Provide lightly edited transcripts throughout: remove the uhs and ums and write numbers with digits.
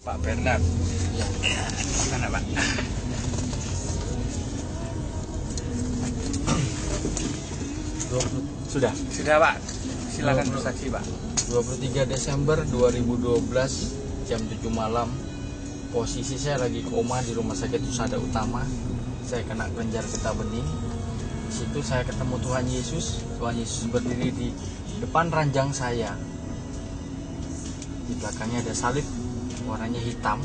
Pak Bernard. Ya. Gimana Pak? Sudah. Sudah Pak. Silakan bersaksi Pak. 23 Desember 2012 jam 7 malam. Posisi saya lagi koma di Rumah Sakit Husada Utama. Saya kena kelenjar getah bening. Di situ saya ketemu Tuhan Yesus. Tuhan Yesus berdiri di depan ranjang saya. Di belakangnya ada salib warnanya hitam.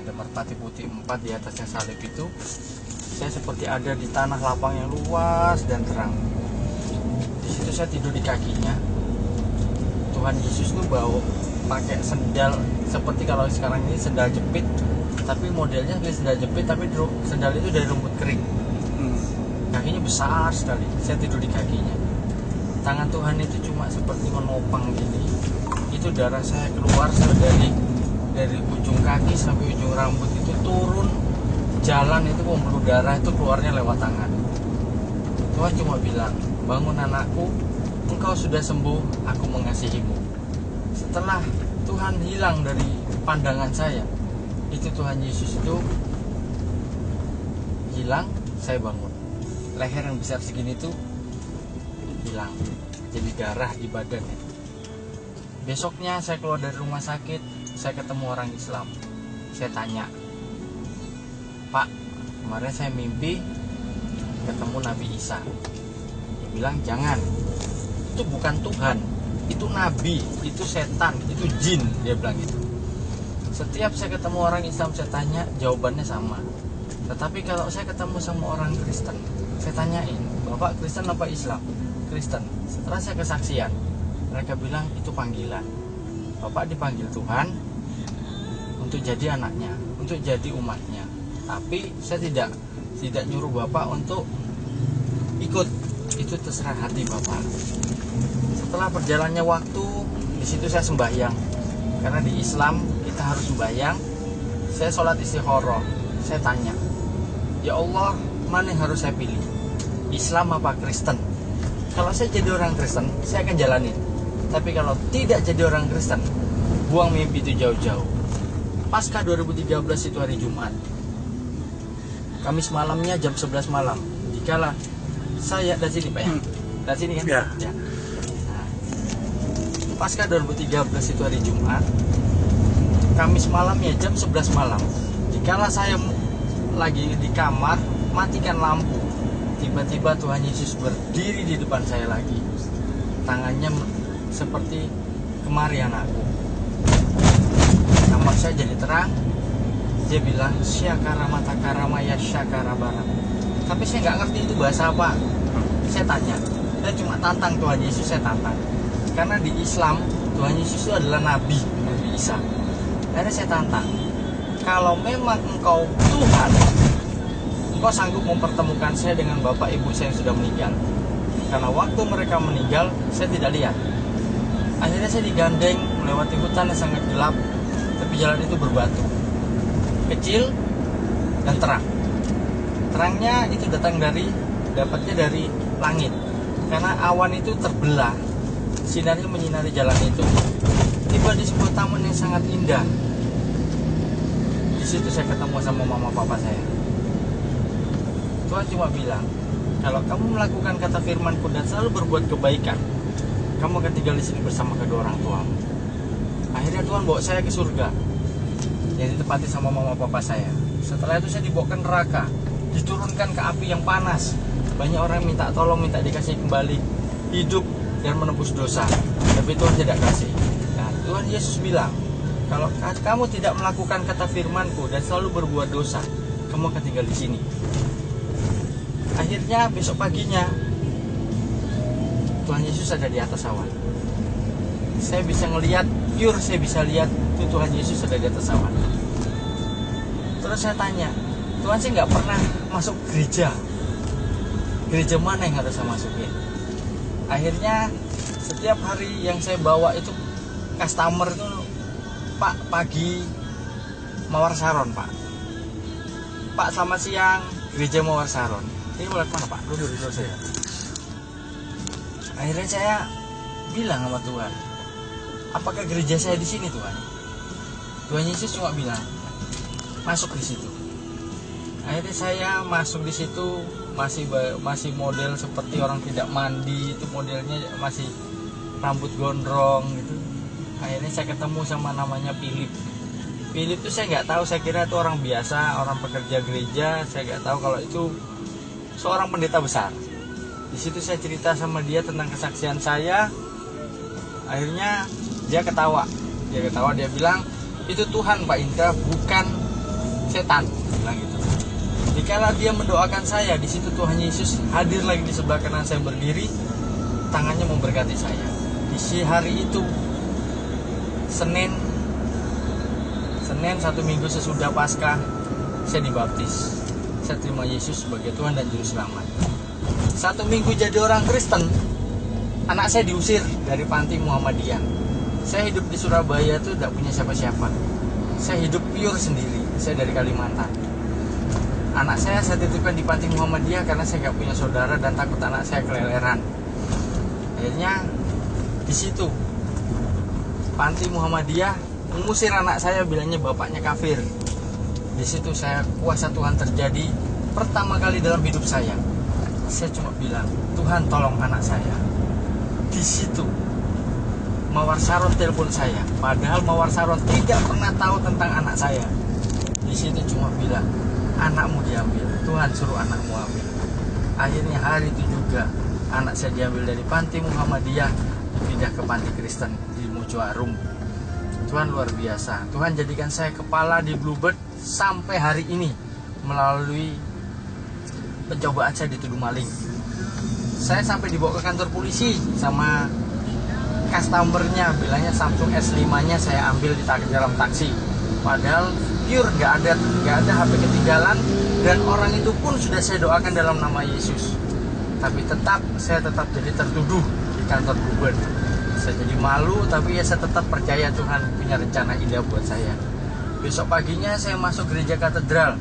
Ada merpati putih 4 di atasnya salib itu. Saya seperti ada di tanah lapang yang luas dan terang. Di situ saya tidur di kakinya. Tuhan Yesus tuh bawa pakai sendal seperti kalau sekarang ini sendal jepit, tapi modelnya kayak sendal jepit, tapi sendal itu dari rumput kering. Kakinya besar sekali. Saya tidur di kakinya. Tangan Tuhan itu cuma seperti menopang gini. Itu darah saya keluar dari ujung kaki sampai ujung rambut itu turun. Jalan itu pembuluh darah itu keluarnya lewat tangan. Tuhan cuma bilang, bangun anakku, engkau sudah sembuh, aku mengasihimu. Setelah Tuhan hilang dari pandangan saya, itu Tuhan Yesus itu hilang, saya bangun. Leher yang besar segini itu hilang, jadi darah di badannya. Besoknya saya keluar dari rumah sakit, saya ketemu orang Islam. Saya tanya, Pak, kemarin saya mimpi ketemu Nabi Isa. Dia bilang, jangan, itu bukan Tuhan, itu Nabi, itu setan, itu jin. Dia bilang gitu. Setiap saya ketemu orang Islam, saya tanya, jawabannya sama. Tetapi kalau saya ketemu sama orang Kristen, saya tanyain, Bapak Kristen apa Islam? Kristen. Setelah saya kesaksian, mereka bilang itu panggilan. Bapak dipanggil Tuhan untuk jadi anaknya, untuk jadi umatnya. Tapi saya tidak nyuruh Bapak untuk ikut. Itu terserah hati Bapak. Setelah berjalannya waktu, di situ saya sembahyang. Karena di Islam kita harus sembahyang. Saya sholat istikharah. Saya tanya, ya Allah, mana yang harus saya pilih? Islam apa Kristen? Kalau saya jadi orang Kristen, saya akan jalanin. Tapi kalau tidak jadi orang Kristen, buang mimpi itu jauh-jauh. Pasca 2013 itu hari Jumat. Kamis malamnya jam 11 malam. Dikala saya dari sini Pak ya? Dari sini kan? Ya. Ya. Nah, pasca 2013 itu hari Jumat. Kamis malamnya jam 11 malam. Dikala saya lagi di kamar, matikan lampu. Tiba-tiba Tuhan Yesus berdiri di depan saya lagi. Tangannya seperti kemari anakku. Kamar saya jadi terang. Dia bilang, syakara mata karama ya syakara barat. Tapi saya nggak ngerti itu bahasa apa. Saya tanya, saya cuma tantang Tuhan Yesus, saya tantang. Karena di Islam, Tuhan Yesus itu adalah Nabi, Nabi Isa. Akhirnya saya tantang, kalau memang engkau Tuhan, engkau sanggup mempertemukan saya dengan bapak ibu saya yang sudah meninggal. Karena waktu mereka meninggal, saya tidak lihat. Akhirnya saya digandeng melewati hutan yang sangat gelap, tapi jalan itu berbatu, kecil dan terang. Terangnya itu dapatnya dari langit, karena awan itu terbelah, sinarnya menyinari jalan itu. Tiba di sebuah taman yang sangat indah. Di situ saya ketemu sama mama papa saya. Tuhan cuma bilang, kalau kamu melakukan kata firman-Ku dan selalu berbuat kebaikan, kamu akan tinggal di sini bersama kedua orang tuamu. Akhirnya Tuhan bawa saya ke surga, yang ditempati sama mama papa saya. Setelah itu saya dibawa ke neraka, diturunkan ke api yang panas. Banyak orang minta tolong, minta dikasih kembali hidup dan menebus dosa, tapi Tuhan tidak kasih. Nah, Tuhan Yesus bilang, kalau kamu tidak melakukan kata firman-Ku dan selalu berbuat dosa, kamu akan tinggal di sini. Akhirnya besok paginya Tuhan Yesus ada di atas awan. Saya bisa ngelihat, pure saya bisa lihat itu Tuhan Yesus ada di atas awan. Terus saya tanya, Tuhan, saya nggak pernah masuk gereja. Gereja mana yang harus saya masukin? Akhirnya setiap hari yang saya bawa itu customer itu, Pak, pagi Mawar Saron, Pak. Pak, selamat siang, gereja Mawar Saron. Ini mulai mana Pak? Duduk saya. Akhirnya saya bilang sama Tuhan, apakah gereja saya di sini Tuhan? Tuhan Yesus cuma bilang, masuk di situ. Akhirnya saya masuk di situ, masih model seperti orang tidak mandi, itu modelnya masih rambut gondrong gitu. Akhirnya saya ketemu sama namanya Philip. Philip itu saya nggak tahu, saya kira itu orang biasa, orang pekerja gereja. Saya nggak tahu kalau itu seorang pendeta besar. Di situ saya cerita sama dia tentang kesaksian saya. Akhirnya dia ketawa, dia bilang, itu Tuhan Pak Indra, bukan setan, bilang gitu. Dikala dia mendoakan saya, di situ Tuhan Yesus hadir lagi di sebelah kanan saya berdiri, tangannya memberkati saya. Di hari itu, Senin 1 minggu sesudah Paskah, saya dibaptis. Saya terima Yesus sebagai Tuhan dan Juru Selamat. 1 minggu jadi orang Kristen, anak saya diusir dari panti Muhammadiyah. Saya hidup di Surabaya itu tidak punya siapa-siapa. Saya hidup pure sendiri. Saya dari Kalimantan. Anak saya titipkan di panti Muhammadiyah karena saya nggak punya saudara dan takut anak saya keleleran. Akhirnya di situ panti Muhammadiyah mengusir anak saya, bilangnya bapaknya kafir. Di situ saya kuasa Tuhan terjadi pertama kali dalam hidup saya. Saya cuma bilang, Tuhan tolong anak saya. Di situ Mawar Saron telepon saya, padahal Mawar Saron tidak pernah tahu tentang anak saya. Di situ cuma bilang, anakmu diambil, Tuhan suruh anakmu ambil. Akhirnya hari itu juga anak saya diambil dari panti Muhammadiyah, dipindah ke panti Kristen di Mojoarum. Tuhan luar biasa. Tuhan jadikan saya kepala di Bluebird sampai hari ini melalui pencobaan saya dituduh maling. Saya sampai dibawa ke kantor polisi sama customernya, bilangnya Samsung S5 nya saya ambil di dalam taksi, padahal pure nggak ada HP ketinggalan, dan orang itu pun sudah saya doakan dalam nama Yesus. Tapi saya tetap jadi tertuduh di kantor Bluebird. Saya jadi malu, tapi ya saya tetap percaya Tuhan punya rencana indah buat saya. Besok paginya saya masuk gereja katedral.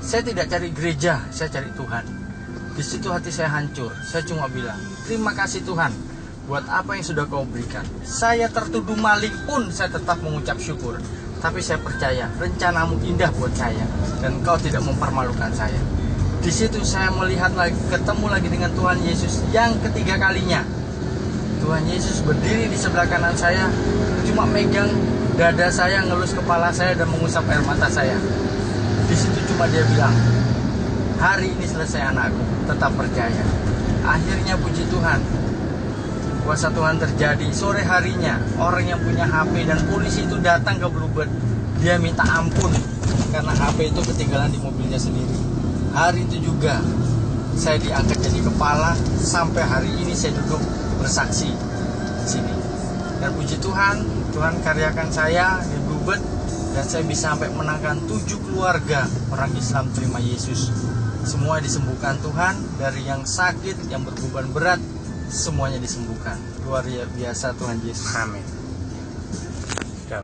Saya tidak cari gereja, saya cari Tuhan. Di situ hati saya hancur. Saya cuma bilang, terima kasih Tuhan buat apa yang sudah kau berikan. Saya tertuduh maling pun saya tetap mengucap syukur. Tapi saya percaya rencanamu indah buat saya, dan kau tidak mempermalukan saya. Di situ saya melihat lagi, ketemu lagi dengan Tuhan Yesus yang ketiga kalinya. Tuhan Yesus berdiri di sebelah kanan saya, cuma megang dada saya, ngelus kepala saya, dan mengusap air mata saya. Di situ cuma dia bilang, hari ini selesai anakku, tetap percaya. Akhirnya puji Tuhan, kuasa Tuhan terjadi. Sore harinya orang yang punya HP dan polisi itu datang ke Bluebird. Dia minta ampun karena HP itu ketinggalan di mobilnya sendiri. Hari itu juga saya diangkat jadi kepala. Sampai hari ini saya duduk bersaksi di sini. Dan puji Tuhan, Tuhan karyakan saya di Bluebird, dan saya bisa sampai menangkan 7 keluarga orang Islam terima Yesus. Semua disembuhkan Tuhan, dari yang sakit, yang berbeban berat, semuanya disembuhkan. Luar biasa Tuhan Yesus. Amin.